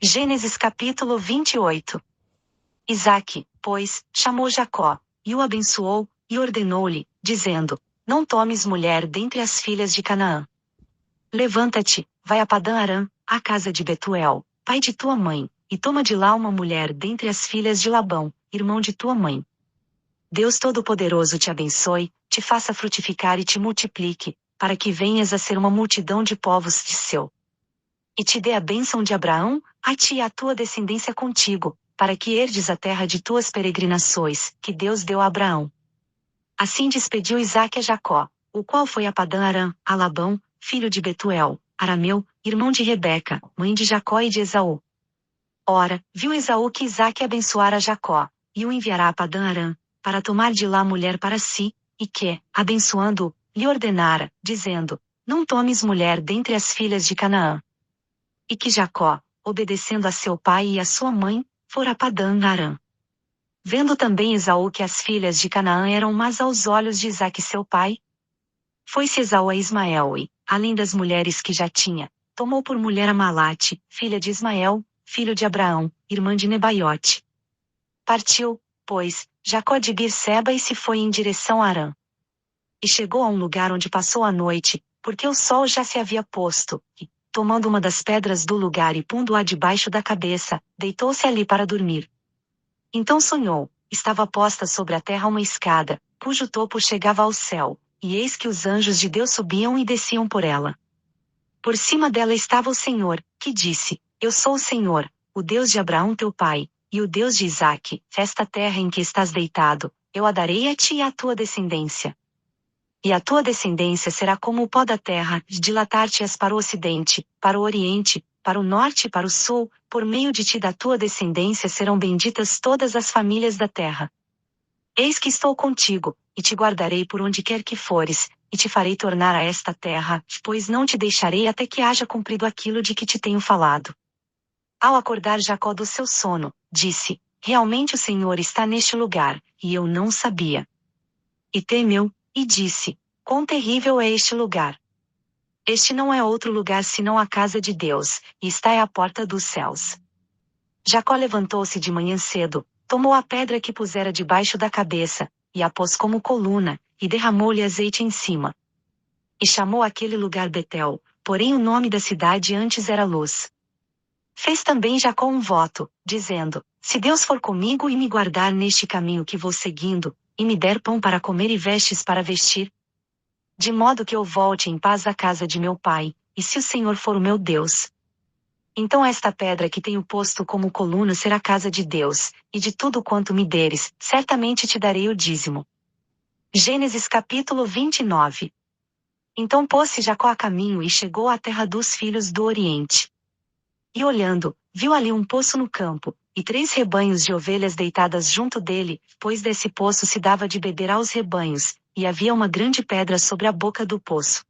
Gênesis capítulo 28. Isaque, pois, chamou Jacó, e o abençoou, e ordenou-lhe, dizendo: Não tomes mulher dentre as filhas de Canaã. Levanta-te, vai a Padã-Arã, à casa de Betuel, pai de tua mãe, e toma de lá uma mulher dentre as filhas de Labão, irmão de tua mãe. Deus Todo-Poderoso te abençoe, te faça frutificar e te multiplique, para que venhas a ser uma multidão de povos de seu. E te dê a bênção de Abraão, a ti e a tua descendência contigo, para que herdes a terra de tuas peregrinações, que Deus deu a Abraão. Assim despediu Isaque a Jacó, o qual foi a Padã-Arã, a Labão, filho de Betuel, arameu, irmão de Rebeca, mãe de Jacó e de Esaú. Ora, viu Esaú que Isaque abençoara Jacó, e o enviará a Padã-Arã, para tomar de lá mulher para si, e que, abençoando-o, lhe ordenara, dizendo: Não tomes mulher dentre as filhas de Canaã. E que Jacó, obedecendo a seu pai e a sua mãe, fora a Padã-Arã. Vendo também Esaú que as filhas de Canaã eram más aos olhos de Isaque seu pai, foi-se Esaú a Ismael e, além das mulheres que já tinha, tomou por mulher a Malate, filha de Ismael, filho de Abraão, irmã de Nebaiote. Partiu, pois, Jacó de Berseba e se foi em direção a Harã. E chegou a um lugar onde passou a noite, porque o sol já se havia posto, e, tomando uma das pedras do lugar e pondo-a debaixo da cabeça, deitou-se ali para dormir. Então sonhou, estava posta sobre a terra uma escada, cujo topo chegava ao céu, e eis que os anjos de Deus subiam e desciam por ela. Por cima dela estava o Senhor, que disse: Eu sou o Senhor, o Deus de Abraão teu pai, e o Deus de Isaque. Esta terra em que estás deitado, eu a darei a ti e à tua descendência. E a tua descendência será como o pó da terra, dilatar-te-ás para o ocidente, para o oriente, para o norte e para o sul, por meio de ti da tua descendência serão benditas todas as famílias da terra. Eis que estou contigo, e te guardarei por onde quer que fores, e te farei tornar a esta terra, pois não te deixarei até que haja cumprido aquilo de que te tenho falado. Ao acordar Jacó do seu sono, disse: Realmente o Senhor está neste lugar, e eu não sabia. E temeu, e disse: Quão terrível é este lugar! Este não é outro lugar senão a casa de Deus, e está à porta dos céus. Jacó levantou-se de manhã cedo, tomou a pedra que pusera debaixo da cabeça, e a pôs como coluna, e derramou-lhe azeite em cima. E chamou aquele lugar Betel, porém o nome da cidade antes era Luz. Fez também Jacó um voto, dizendo: Se Deus for comigo e me guardar neste caminho que vou seguindo, e me der pão para comer e vestes para vestir, de modo que eu volte em paz à casa de meu pai, e se o Senhor for o meu Deus, então esta pedra que tenho posto como coluna será a casa de Deus, e de tudo quanto me deres, certamente te darei o dízimo. Gênesis capítulo 29. Então pôs-se Jacó a caminho e chegou à terra dos filhos do Oriente. E olhando, viu ali um poço no campo, e 3 rebanhos de ovelhas deitadas junto dele, pois desse poço se dava de beber aos rebanhos, e havia uma grande pedra sobre a boca do poço.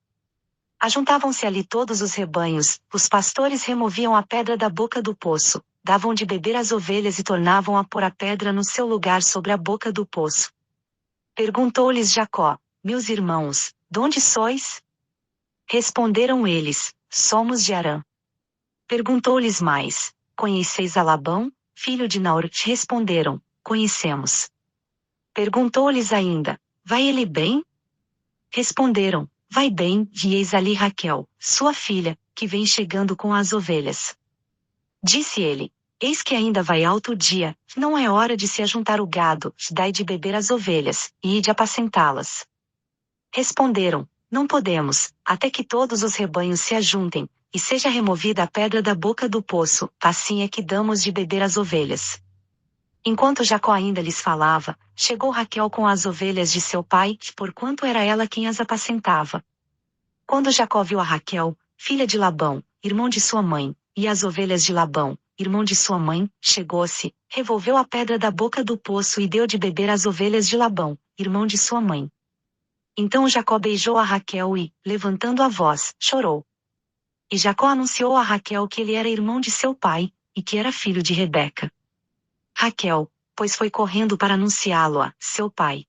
Ajuntavam-se ali todos os rebanhos, os pastores removiam a pedra da boca do poço, davam de beber às ovelhas e tornavam a pôr a pedra no seu lugar sobre a boca do poço. Perguntou-lhes Jacó: Meus irmãos, de onde sois? Responderam eles: Somos de Harã. Perguntou-lhes mais: Conheceis a Labão, filho de Naor? Responderam: Conhecemos. Perguntou-lhes ainda: Vai ele bem? Responderam: Vai bem, e eis ali Raquel, sua filha, que vem chegando com as ovelhas. Disse ele: Eis que ainda vai alto o dia, não é hora de se ajuntar o gado, dai de beber às ovelhas, e ide apacentá-las. Responderam: Não podemos, até que todos os rebanhos se ajuntem, e seja removida a pedra da boca do poço, assim é que damos de beber às ovelhas. Enquanto Jacó ainda lhes falava, chegou Raquel com as ovelhas de seu pai, porquanto era ela quem as apacentava. Quando Jacó viu a Raquel, filha de Labão, irmão de sua mãe, e as ovelhas de Labão, irmão de sua mãe, chegou-se, revolveu a pedra da boca do poço e deu de beber às ovelhas de Labão, irmão de sua mãe. Então Jacó beijou a Raquel e, levantando a voz, chorou. E Jacó anunciou a Raquel que ele era irmão de seu pai, e que era filho de Rebeca. Raquel, pois foi correndo para anunciá-lo a seu pai.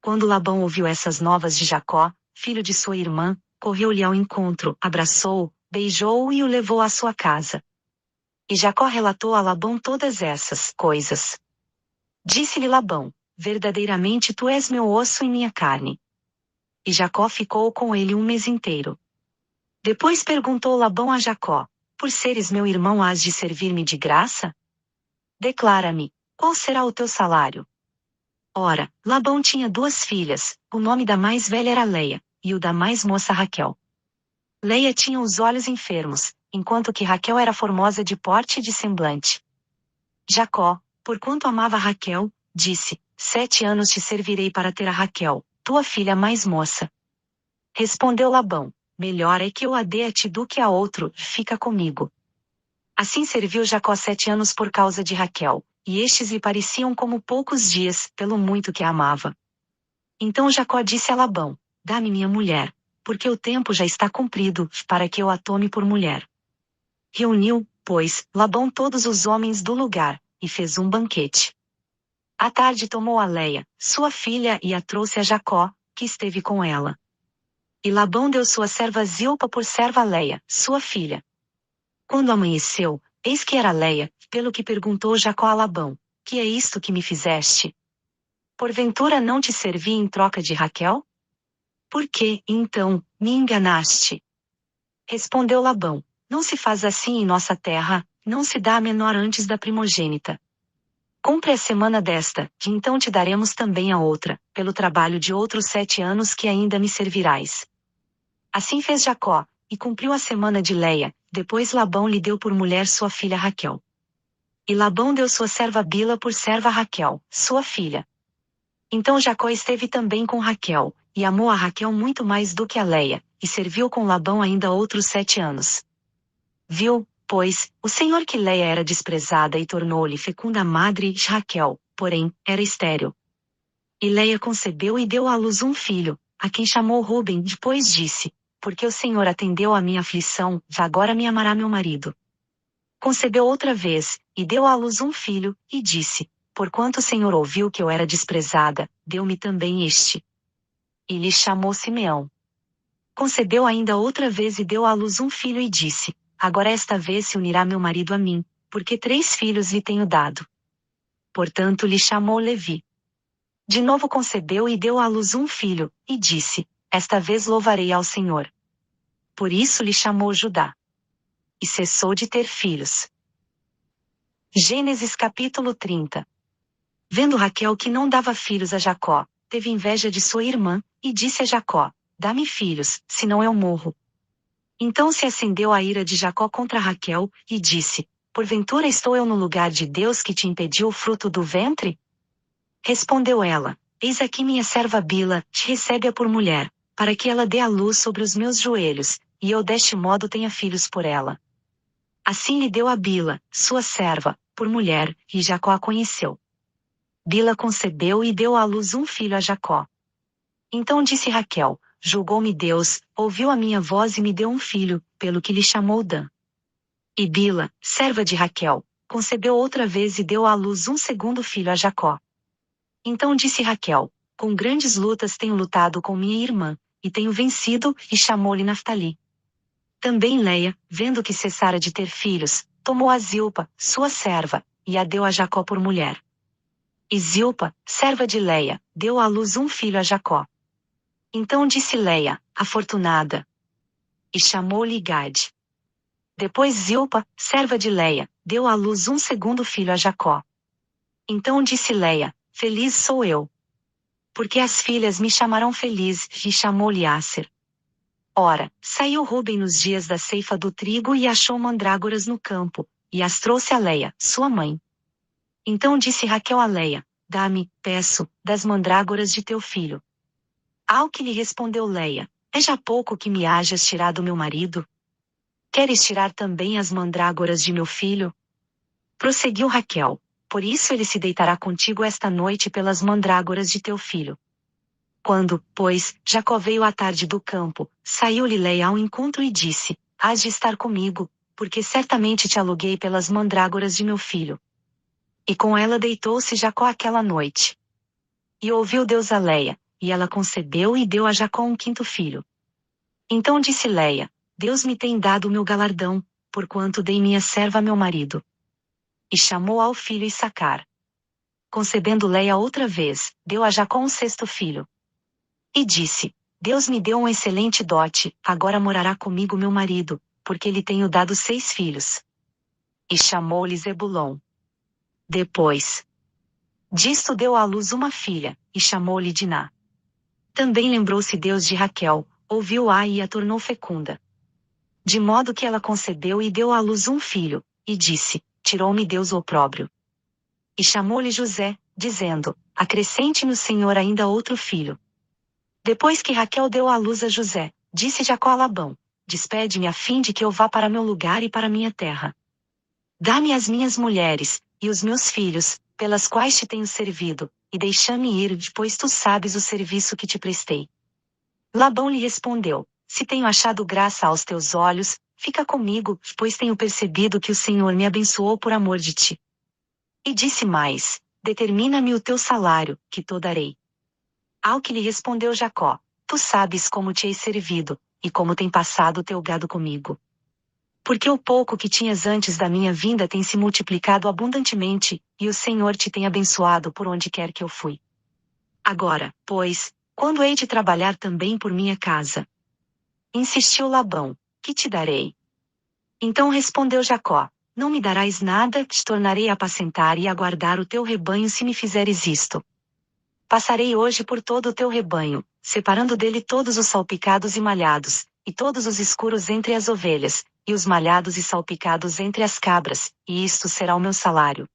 Quando Labão ouviu essas novas de Jacó, filho de sua irmã, correu-lhe ao encontro, abraçou-o, beijou-o e o levou à sua casa. E Jacó relatou a Labão todas essas coisas. Disse-lhe Labão: verdadeiramente tu és meu osso e minha carne. E Jacó ficou com ele um mês inteiro. Depois perguntou Labão a Jacó: por seres meu irmão hás de servir-me de graça? Declara-me, qual será o teu salário? Ora, Labão tinha duas filhas, o nome da mais velha era Leia, e o da mais moça Raquel. Leia tinha os olhos enfermos, enquanto que Raquel era formosa de porte e de semblante. Jacó, porquanto amava Raquel, disse: 7 anos te servirei para ter a Raquel, tua filha mais moça. Respondeu Labão: melhor é que eu a dê a ti do que a outro, fica comigo. Assim serviu Jacó 7 anos por causa de Raquel, e estes lhe pareciam como poucos dias, pelo muito que a amava. Então Jacó disse a Labão: dá-me minha mulher, porque o tempo já está cumprido, para que eu a tome por mulher. Reuniu, pois, Labão todos os homens do lugar, e fez um banquete. À tarde tomou a Leia, sua filha, e a trouxe a Jacó, que esteve com ela. E Labão deu sua serva Zilpa por serva a Leia, sua filha. Quando amanheceu, eis que era Leia, pelo que perguntou Jacó a Labão: que é isto que me fizeste? Porventura não te servi em troca de Raquel? Por que, então, me enganaste? Respondeu Labão: não se faz assim em nossa terra, não se dá a menor antes da primogênita. Cumpre a semana desta, que então te daremos também a outra, pelo trabalho de outros 7 anos que ainda me servirás. Assim fez Jacó, e cumpriu a semana de Leia, depois Labão lhe deu por mulher sua filha Raquel. E Labão deu sua serva Bila por serva a Raquel, sua filha. Então Jacó esteve também com Raquel, e amou a Raquel muito mais do que a Leia, e serviu com Labão ainda outros 7 anos. Viu, pois, o Senhor que Leia era desprezada e tornou-lhe fecunda a madre Raquel, porém, era estéril. E Leia concebeu e deu à luz um filho, a quem chamou Ruben, depois disse: porque o Senhor atendeu à minha aflição, agora me amará meu marido. Concebeu outra vez, e deu à luz um filho, e disse: porquanto o Senhor ouviu que eu era desprezada, deu-me também este. E lhe chamou Simeão. Concebeu ainda outra vez e deu à luz um filho e disse: agora esta vez se unirá meu marido a mim, porque 3 filhos lhe tenho dado. Portanto lhe chamou Levi. De novo concebeu e deu à luz um filho, e disse: esta vez louvarei ao Senhor. Por isso lhe chamou Judá. E cessou de ter filhos. Gênesis capítulo 30. Vendo Raquel que não dava filhos a Jacó, teve inveja de sua irmã, e disse a Jacó: dá-me filhos, senão eu morro. Então se acendeu a ira de Jacó contra Raquel, e disse: porventura estou eu no lugar de Deus que te impediu o fruto do ventre? Respondeu ela: eis aqui minha serva Bila, te recebe-a por mulher, para que ela dê a luz sobre os meus joelhos, e eu deste modo tenha filhos por ela. Assim lhe deu a Bila, sua serva, por mulher, e Jacó a conheceu. Bila concebeu e deu à luz um filho a Jacó. Então disse Raquel: julgou-me Deus, ouviu a minha voz e me deu um filho, pelo que lhe chamou Dan. E Bila, serva de Raquel, concebeu outra vez e deu à luz um segundo filho a Jacó. Então disse Raquel: com grandes lutas tenho lutado com minha irmã, e tenho vencido, e chamou-lhe Naftali. Também Leia, vendo que cessara de ter filhos, tomou a Zilpa, sua serva, e a deu a Jacó por mulher. E Zilpa, serva de Leia, deu à luz um filho a Jacó. Então disse Leia, afortunada, e chamou-lhe Gade. Depois Zilpa, serva de Leia, deu à luz um segundo filho a Jacó. Então disse Leia: feliz sou eu, porque as filhas me chamarão feliz, e chamou-lhe Aser. Ora, saiu Ruben nos dias da ceifa do trigo e achou mandrágoras no campo, e as trouxe a Leia, sua mãe. Então disse Raquel a Leia: dá-me, peço, das mandrágoras de teu filho. Ao que lhe respondeu Leia: é já pouco que me hajas tirado meu marido? Queres tirar também as mandrágoras de meu filho? Prosseguiu Raquel: por isso ele se deitará contigo esta noite pelas mandrágoras de teu filho. Quando, pois, Jacó veio à tarde do campo, saiu-lhe Leia ao encontro e disse: hás de estar comigo, porque certamente te aluguei pelas mandrágoras de meu filho. E com ela deitou-se Jacó aquela noite. E ouviu Deus a Leia, e ela concebeu e deu a Jacó um quinto filho. Então disse Leia: Deus me tem dado o meu galardão, porquanto dei minha serva a meu marido. E chamou ao filho Issacar. Concebendo Leia outra vez, deu a Jacó um sexto filho. E disse: Deus me deu um excelente dote, agora morará comigo meu marido, porque lhe tenho dado 6 filhos. E chamou-lhe Zebulon. Depois disto deu à luz uma filha, e chamou-lhe Diná. Também lembrou-se Deus de Raquel, ouviu-a e a tornou fecunda. De modo que ela concebeu e deu à luz um filho, e disse: Tirou-me Deus o opróbrio. E chamou-lhe José, dizendo: Acrescente-me o Senhor ainda outro filho. Depois que Raquel deu à luz a José, disse Jacó a Labão: Despede-me a fim de que eu vá para meu lugar e para minha terra. Dá-me as minhas mulheres, e os meus filhos, pelas quais te tenho servido, e deixa-me ir, pois tu sabes o serviço que te prestei. Labão lhe respondeu: Se tenho achado graça aos teus olhos, fica comigo, pois tenho percebido que o Senhor me abençoou por amor de ti. E disse mais: Determina-me o teu salário, que te darei. Ao que lhe respondeu Jacó: Tu sabes como te hei servido, e como tem passado o teu gado comigo. Porque o pouco que tinhas antes da minha vinda tem se multiplicado abundantemente, e o Senhor te tem abençoado por onde quer que eu fui. Agora, pois, quando hei de trabalhar também por minha casa? Insistiu Labão: Que te darei? Então respondeu Jacó: Não me darás nada, te tornarei a apacentar e a guardar o teu rebanho se me fizeres isto. Passarei hoje por todo o teu rebanho, separando dele todos os salpicados e malhados, e todos os escuros entre as ovelhas, e os malhados e salpicados entre as cabras, e isto será o meu salário.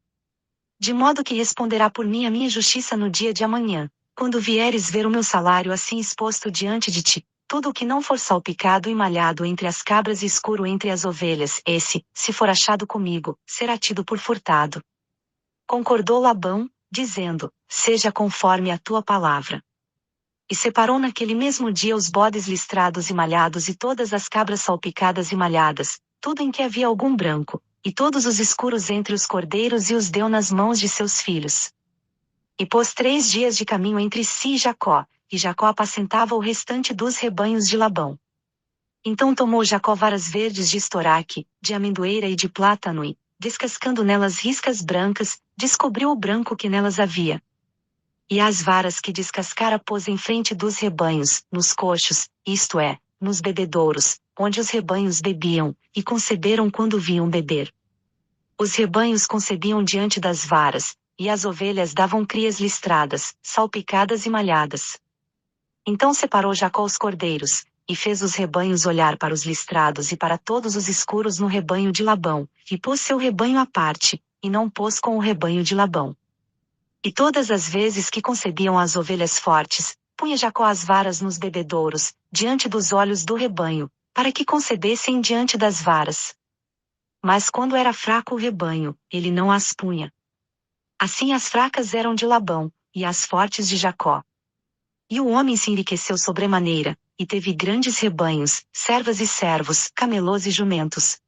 De modo que responderá por mim a minha justiça no dia de amanhã, quando vieres ver o meu salário assim exposto diante de ti. Tudo o que não for salpicado e malhado entre as cabras e escuro entre as ovelhas, esse, se for achado comigo, será tido por furtado. Concordou Labão, dizendo: Seja conforme a tua palavra. E separou naquele mesmo dia os bodes listrados e malhados e todas as cabras salpicadas e malhadas, tudo em que havia algum branco, e todos os escuros entre os cordeiros, e os deu nas mãos de seus filhos. E pôs 3 dias de caminho entre si e Jacó apacentava o restante dos rebanhos de Labão. Então tomou Jacó varas verdes de estoraque, de amendoeira e de plátano e, descascando nelas riscas brancas, descobriu o branco que nelas havia. E as varas que descascara pôs em frente dos rebanhos, nos coxos, isto é, nos bebedouros, onde os rebanhos bebiam, e conceberam quando vinham beber. Os rebanhos concebiam diante das varas, e as ovelhas davam crias listradas, salpicadas e malhadas. Então separou Jacó os cordeiros, e fez os rebanhos olhar para os listrados e para todos os escuros no rebanho de Labão, e pôs seu rebanho à parte, e não pôs com o rebanho de Labão. E todas as vezes que concebiam as ovelhas fortes, punha Jacó as varas nos bebedouros, diante dos olhos do rebanho, para que concebessem diante das varas. Mas quando era fraco o rebanho, ele não as punha. Assim as fracas eram de Labão, e as fortes de Jacó. E o homem se enriqueceu sobremaneira, e teve grandes rebanhos, servas e servos, camelôs e jumentos,